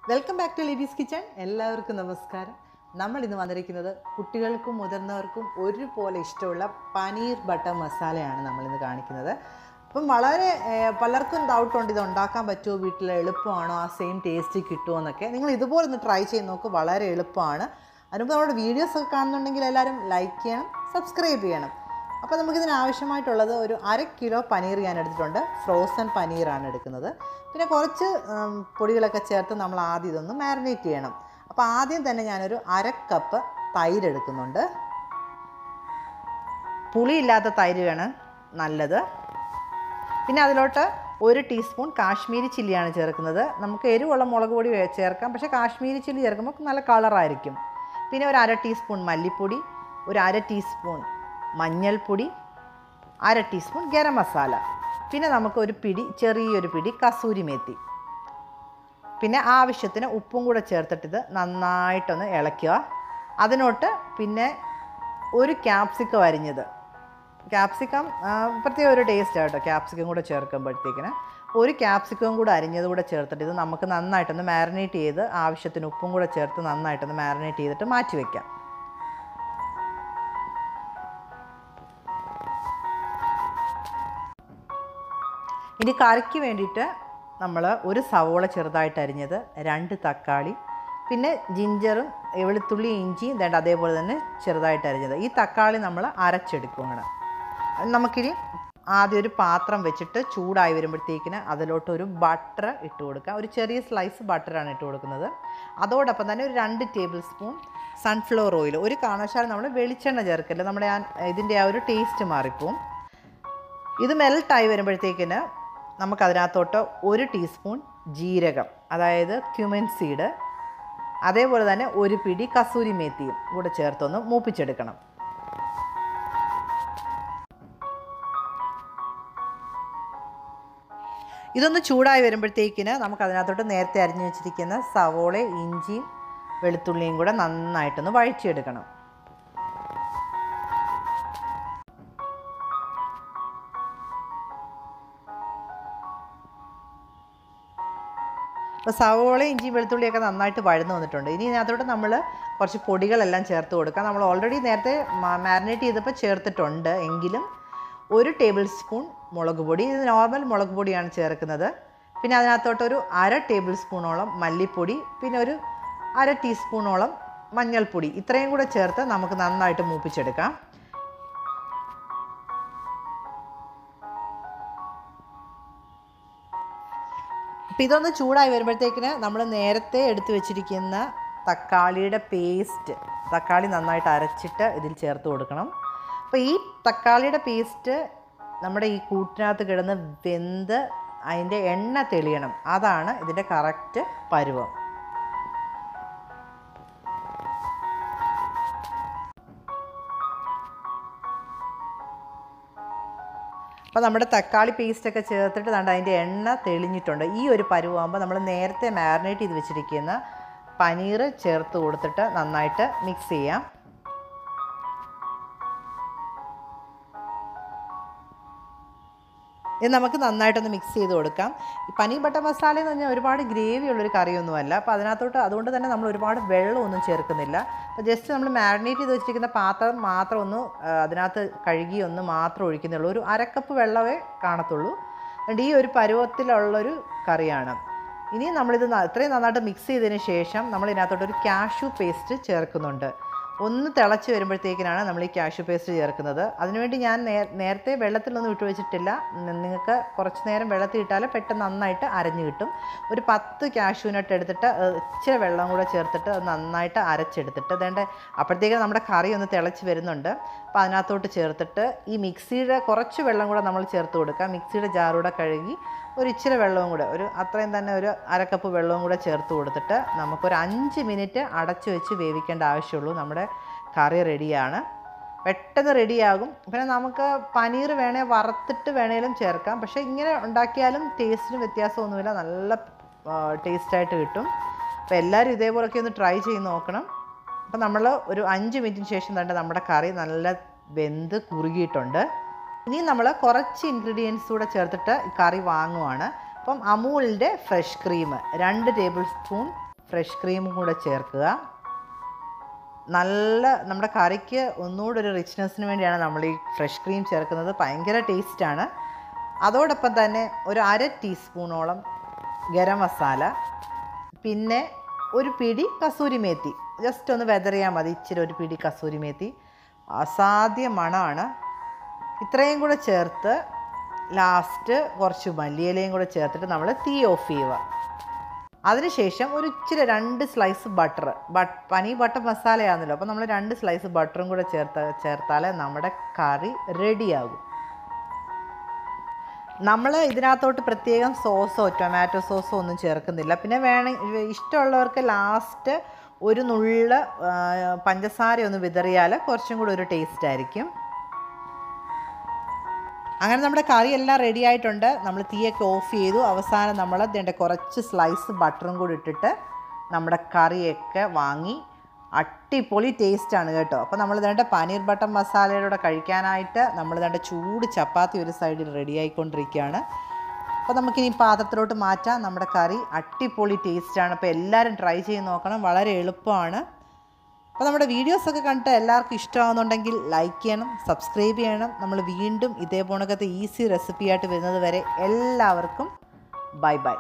Welcome back to Libi's kitchen. എല്ലാവർക്കും നമസ്കാരം. നമ്മൾ ഇന്ന് വന്നിരിക്കുന്നത് കുട്ടികൾക്കും മുതിർന്നവർക്കും ഒരുപോലെ ഇഷ്ടമുള്ള പനീർ ബട്ടർ മസാലയാണ് നമ്മളിന്ന് കാണിക്കുന്നത്. അപ്പം വളരെ പലർക്കും ഡൗട്ടുണ്ട്, ഇത് ഉണ്ടാക്കാൻ പറ്റുമോ, വീട്ടിൽ എളുപ്പമാണോ, ആ സെയിം ടേസ്റ്റ് കിട്ടുമോ എന്നൊക്കെ. നിങ്ങൾ ഇതുപോലെ ഒന്ന് ട്രൈ ചെയ്ത് നോക്കുക, വളരെ എളുപ്പമാണ്. അതിനുമ്പോൾ നമ്മുടെ വീഡിയോസൊക്കെ കാണുന്നുണ്ടെങ്കിൽ എല്ലാവരും ലൈക്ക് ചെയ്യണം, സബ്സ്ക്രൈബ് ചെയ്യണം. അപ്പോൾ നമുക്കിതിന് ആവശ്യമായിട്ടുള്ളത് ഒരു 1/2 കിലോ പനീർ ഞാൻ എടുത്തിട്ടുണ്ട്. ഫ്രോസൺ പനീറാണ് എടുക്കുന്നത്. പിന്നെ കുറച്ച് പൊടികളൊക്കെ ചേർത്ത് നമ്മൾ ആദ്യം ഇതൊന്ന് മാരിനേറ്റ് ചെയ്യണം. അപ്പോൾ ആദ്യം തന്നെ ഞാനൊരു 1/2 കപ്പ് തൈര് എടുക്കുന്നുണ്ട്. പുളിയില്ലാത്ത തൈര് വേണം നല്ലത്. പിന്നെ അതിലോട്ട് 1 ടീസ്പൂൺ കാശ്മീരി ചില്ലിയാണ് ചേർക്കുന്നത്. നമുക്ക് എരിവുള്ള മുളക് പൊടി ചേർക്കാം, പക്ഷേ കാശ്മീരി ചില്ലി ചേർക്കുമ്പോൾ നല്ല കളറായിരിക്കും. പിന്നെ ഒരു 1/2 ടീസ്പൂൺ മല്ലിപ്പൊടി, ഒരു 1/2 ടീസ്പൂൺ മഞ്ഞൾപ്പൊടി, 1/2 ടീസ്പൂൺ ഗരം മസാല, പിന്നെ നമുക്കൊരു ചെറിയൊരു പിടി കസൂരി മേത്തി, പിന്നെ ആവശ്യത്തിന് ഉപ്പും കൂടെ ചേർത്തിട്ട് നന്നായിട്ടൊന്ന് ഇളക്കുക. അതിനോട്ട് പിന്നെ ഒരു ക്യാപ്സിക്കം അരിഞ്ഞത്, ക്യാപ്സിക്കം പ്രത്യേക ഒരു ടേസ്റ്റ് ആട്ടോ ക്യാപ്സിക്കം കൂടെ ചേർക്കുമ്പോഴത്തേക്കിന്. ഒരു ക്യാപ്സിക്കം കൂടെ അരിഞ്ഞത് കൂടെ ചേർത്തിട്ട് ഇത് നമുക്ക് നന്നായിട്ടൊന്ന് മാരിനേറ്റ് ചെയ്ത് ആവശ്യത്തിന് ഉപ്പും കൂടെ ചേർത്ത് നന്നായിട്ടൊന്ന് മാരിനേറ്റ് ചെയ്തിട്ട് മാറ്റി വയ്ക്കാം. ഇനി കറിക്ക് വേണ്ടിയിട്ട് നമ്മൾ ഒരു സവോള ചെറുതായിട്ട് അരിഞ്ഞത്, 2 തക്കാളി, പിന്നെ ജിഞ്ചറും വെളുത്തുള്ളി ഇഞ്ചിയും വേണ്ട അതേപോലെ തന്നെ ചെറുതായിട്ട് അരിഞ്ഞത്. ഈ തക്കാളി നമ്മൾ അരച്ചെടുക്കുകയാണ്. നമുക്കിനി ആദ്യം ഒരു പാത്രം വെച്ചിട്ട് ചൂടായി വരുമ്പോഴത്തേക്കിന് അതിലോട്ടൊരു ബട്ടർ ഇട്ട് കൊടുക്കാം. ഒരു ചെറിയ സ്ലൈസ് ബട്ടറാണ് ഇട്ട് കൊടുക്കുന്നത്. അതോടൊപ്പം തന്നെ ഒരു 2 ടേബിൾ സ്പൂൺ സൺഫ്ലവർ ഓയിൽ. ഒരു കാരണവശാലും നമ്മൾ വെളിച്ചെണ്ണ ചേർക്കില്ല, നമ്മുടെ ഇതിൻ്റെ ആ ഒരു ടേസ്റ്റ് മാറിപ്പോവും. ഇത് മെൽട്ടായി വരുമ്പോഴത്തേക്കിന് നമുക്കതിനകത്തോട്ട് 1 ടീസ്പൂൺ ജീരകം, അതായത് ക്യുമിൻ സീഡ്, അതേപോലെ തന്നെ ഒരു പിടി കസൂരി മേത്തിയും കൂടെ ചേർത്തൊന്ന് മൂപ്പിച്ചെടുക്കണം. ഇതൊന്ന് ചൂടായി വരുമ്പോഴത്തേക്കിന് നമുക്കതിനകത്തോട്ട് നേരത്തെ അരിഞ്ഞു വെച്ചിരിക്കുന്ന സവോള, ഇഞ്ചിയും വെളുത്തുള്ളിയും കൂടെ നന്നായിട്ടൊന്ന് വഴറ്റിയെടുക്കണം. അപ്പോൾ സവോള, ഇഞ്ചി, വെളുത്തുള്ളിയൊക്കെ നന്നായിട്ട് വഴന്നു വന്നിട്ടുണ്ട്. ഇനി ഇതിനകത്തോട്ട് നമ്മൾ കുറച്ച് പൊടികളെല്ലാം ചേർത്ത് കൊടുക്കാം. നമ്മൾ ഓൾറെഡി നേരത്തെ മാരിനേറ്റ് ചെയ്തപ്പോൾ ചേർത്തിട്ടുണ്ട്, എങ്കിലും 1 ടേബിൾ സ്പൂൺ മുളക് പൊടി, ഇത് നോർമൽ മുളക് പൊടിയാണ് ചേർക്കുന്നത്. പിന്നെ അതിനകത്തോട്ടൊരു 1/2 ടേബിൾ സ്പൂണോളം മല്ലിപ്പൊടി, പിന്നെ ഒരു 1/2 ടീസ്പൂണോളം മഞ്ഞൾപ്പൊടി, ഇത്രയും കൂടെ ചേർത്ത് നമുക്ക് നന്നായിട്ട് മൂപ്പിച്ചെടുക്കാം. അപ്പോൾ ഇതൊന്ന് ചൂടായി വരുമ്പോഴത്തേക്കിന് നമ്മൾ നേരത്തെ എടുത്തു വെച്ചിരിക്കുന്ന തക്കാളിയുടെ പേസ്റ്റ്, തക്കാളി നന്നായിട്ട് അരച്ചിട്ട് ഇതിൽ ചേർത്ത് കൊടുക്കണം. അപ്പോൾ ഈ തക്കാളിയുടെ പേസ്റ്റ് നമ്മുടെ ഈ കൂട്ടിനകത്ത് കിടന്ന് വെന്ത് അതിൻ്റെ എണ്ണ തെളിയണം, അതാണ് ഇതിൻ്റെ കറക്റ്റ് പരുവം. അപ്പോൾ നമ്മുടെ തക്കാളി പേസ്റ്റൊക്കെ ചേർത്തിട്ട് അതിൻ്റെ എണ്ണ തെളിഞ്ഞിട്ടുണ്ട്. ഈ ഒരു പരുവാകുമ്പോൾ നമ്മൾ നേരത്തെ മാരിനേറ്റ് ചെയ്ത് വെച്ചിരിക്കുന്ന പനീർ ചേർത്ത് കൊടുത്തിട്ട് നന്നായിട്ട് മിക്സ് ചെയ്യാം. ഇത് നമുക്ക് നന്നായിട്ടൊന്ന് മിക്സ് ചെയ്ത് കൊടുക്കാം. ഈ പനീർ ബട്ടർ മസാല എന്ന് പറഞ്ഞാൽ ഒരുപാട് ഗ്രേവി ഉള്ളൊരു കറിയൊന്നുമല്ല. അപ്പോൾ അതുകൊണ്ട് തന്നെ നമ്മൾ ഒരുപാട് വെള്ളമൊന്നും ചേർക്കുന്നില്ല. അപ്പോൾ ജസ്റ്റ് നമ്മൾ മാരിനേറ്റ് ചെയ്ത് വെച്ചിരിക്കുന്ന പാത്രം മാത്രം ഒന്ന് അതിനകത്ത് കഴുകി ഒന്ന് മാത്രം ഒഴിക്കുന്നുള്ളൂ. ഒരു 1/2 കപ്പ് വെള്ളമേ കാണത്തുള്ളൂ. അതുകൊണ്ട് ഈ ഒരു പരുവത്തിലുള്ളൊരു കറിയാണ്. ഇനി നമ്മളിത് ഇത്രയും നന്നായിട്ട് മിക്സ് ചെയ്തതിന് ശേഷം നമ്മൾ ഇതിനകത്തോട്ടൊരു കാഷ്യൂ പേസ്റ്റ് ചേർക്കുന്നുണ്ട്. ഒന്ന് തിളച്ച് വരുമ്പോഴത്തേക്കിനാണ് നമ്മൾ ഈ കാഷ്യൂ പേസ്റ്റ് ചേർക്കുന്നത്. അതിനുവേണ്ടി ഞാൻ നേരത്തെ വെള്ളത്തിലൊന്നും ഇട്ട് വെച്ചിട്ടില്ല. നിങ്ങൾക്ക് കുറച്ച് നേരം വെള്ളത്തിൽ ഇട്ടാൽ പെട്ടെന്ന് നന്നായിട്ട് അരഞ്ഞു കിട്ടും. ഒരു 10 കാഷ്യൂ നട്ട് എടുത്തിട്ട് ഇച്ചിരി വെള്ളം കൂടെ ചേർത്തിട്ട് അത് നന്നായിട്ട് അരച്ചെടുത്തിട്ട് അതേണ്ട അപ്പോഴത്തേക്കും നമ്മുടെ കറി ഒന്ന് തിളച്ച് വരുന്നുണ്ട്. അപ്പോൾ അതിനകത്തോട്ട് ചേർത്തിട്ട് ഈ മിക്സിയുടെ കുറച്ച് വെള്ളം കൂടെ നമ്മൾ ചേർത്ത് കൊടുക്കുക. മിക്സിയുടെ ജാറൂടെ കഴുകി ഒരു ഇച്ചിരി വെള്ളവും കൂടെ, അത്രയും തന്നെ ഒരു 1/2 കപ്പ് വെള്ളവും കൂടെ ചേർത്ത് കൊടുത്തിട്ട് നമുക്കൊരു 5 മിനിറ്റ് അടച്ചു വെച്ച് വേവിക്കേണ്ട ആവശ്യമുള്ളൂ. നമ്മുടെ കറി റെഡിയാണ്, പെട്ടെന്ന് റെഡിയാകും. പിന്നെ നമുക്ക് പനീർ വറുത്തിട്ട് വേണേലും ചേർക്കാം, പക്ഷേ ഇങ്ങനെ ഉണ്ടാക്കിയാലും ടേസ്റ്റിന് വ്യത്യാസമൊന്നുമില്ല, നല്ല ടേസ്റ്റായിട്ട് കിട്ടും. അപ്പോൾ എല്ലാവരും ഇതേപോലൊക്കെ ഒന്ന് ട്രൈ ചെയ്ത് നോക്കണം. അപ്പോൾ നമ്മൾ ഒരു 5 മിനിറ്റിന് ശേഷം തന്നെ നമ്മുടെ കറി നല്ല വെന്ത് കുറുകിയിട്ടുണ്ട്. ഇനി നമ്മൾ കുറച്ച് ഇൻഗ്രീഡിയൻസ് കൂടെ ചേർത്തിട്ട് കറി വാങ്ങുവാണ്. അപ്പം അമൂലിൻ്റെ fresh cream 2 tablespoon fresh ക്രീമും കൂടെ ചേർക്കുക. നല്ല നമ്മുടെ കറിക്ക് ഒന്നുകൂടെ ഒരു റിച്ച്നെസ്സിന് വേണ്ടിയാണ് നമ്മൾ ഈ ഫ്രഷ് ക്രീം ചേർക്കുന്നത്. ഭയങ്കര ടേസ്റ്റാണ്. അതോടൊപ്പം തന്നെ ഒരു 1/2 ടീസ്പൂണോളം ഗരം മസാല, പിന്നെ ഒരു പിടി കസൂരി മേത്തി, ജസ്റ്റ് ഒന്ന് വെതറിയാൽ മതി. ഇച്ചിരി ഒരു പിടി കസൂരി മേത്തി, അസാധ്യ മണമാണ്. ഇത്രയും കൂടെ ചേർത്ത് ലാസ്റ്റ് കുറച്ച് മല്ലിയിലയും കൂടെ ചേർത്തിട്ട് നമ്മൾ തീ ഓഫ് ചെയ്യുക. അതിനുശേഷം ഒരു ഇച്ചിരി 2 സ്ലൈസ് ബട്ടർ, പനീർ ബട്ടർ മസാലയാണല്ലോ, അപ്പോൾ നമ്മൾ 2 സ്ലൈസ് ബട്ടറും കൂടെ ചേർത്താൽ നമ്മുടെ കറി റെഡിയാകും. നമ്മൾ ഇതിനകത്തോട്ട് പ്രത്യേകം സോസോ ടൊമാറ്റോ സോസോ ഒന്നും ചേർക്കുന്നില്ല. പിന്നെ ഇഷ്ടമുള്ളവർക്ക് ലാസ്റ്റ് ഒരു നുള്ള് പഞ്ചസാര ഒന്ന് വിതറിയാൽ കുറച്ചും കൂടി ഒരു ടേസ്റ്റ് ആയിരിക്കും. അങ്ങനെ നമ്മുടെ കറി എല്ലാം റെഡി ആയിട്ടുണ്ട്. നമ്മൾ തീയൊക്കെ ഓഫ് ചെയ്തു. അവസാനം നമ്മൾ ഇതിൻ്റെ കുറച്ച് സ്ലൈസ് ബട്ടറും കൂടി ഇട്ടിട്ട് നമ്മുടെ കറിയൊക്കെ വാങ്ങി. അടിപൊളി ടേസ്റ്റാണ് കേട്ടോ. അപ്പോൾ നമ്മൾ ഇതിൻ്റെ പനീർ ബട്ടർ മസാലയുടെ കഴിക്കാനായിട്ട് നമ്മൾ ഇതിൻ്റെ ചൂട് ചപ്പാത്തി ഒരു സൈഡിൽ റെഡി ആയിക്കൊണ്ടിരിക്കുകയാണ്. അപ്പോൾ നമുക്കിനി പാത്രത്തിലോട്ട് മാറ്റാം. നമ്മുടെ കറി അടിപൊളി ടേസ്റ്റാണ്. അപ്പോൾ എല്ലാവരും ട്രൈ ചെയ്ത് നോക്കണം, വളരെ എളുപ്പമാണ്. അപ്പോൾ നമ്മുടെ വീഡിയോസൊക്കെ കണ്ടിട്ട് എല്ലാവർക്കും ഇഷ്ടമാകുന്നുണ്ടെങ്കിൽ ലൈക്ക് ചെയ്യണം, സബ്സ്ക്രൈബ് ചെയ്യണം. നമ്മൾ വീണ്ടും ഇതേപോണക്കത്തെ ഈസി റെസിപ്പിയായിട്ട് വരുന്നത് വരെ എല്ലാവർക്കും ബൈ ബൈ.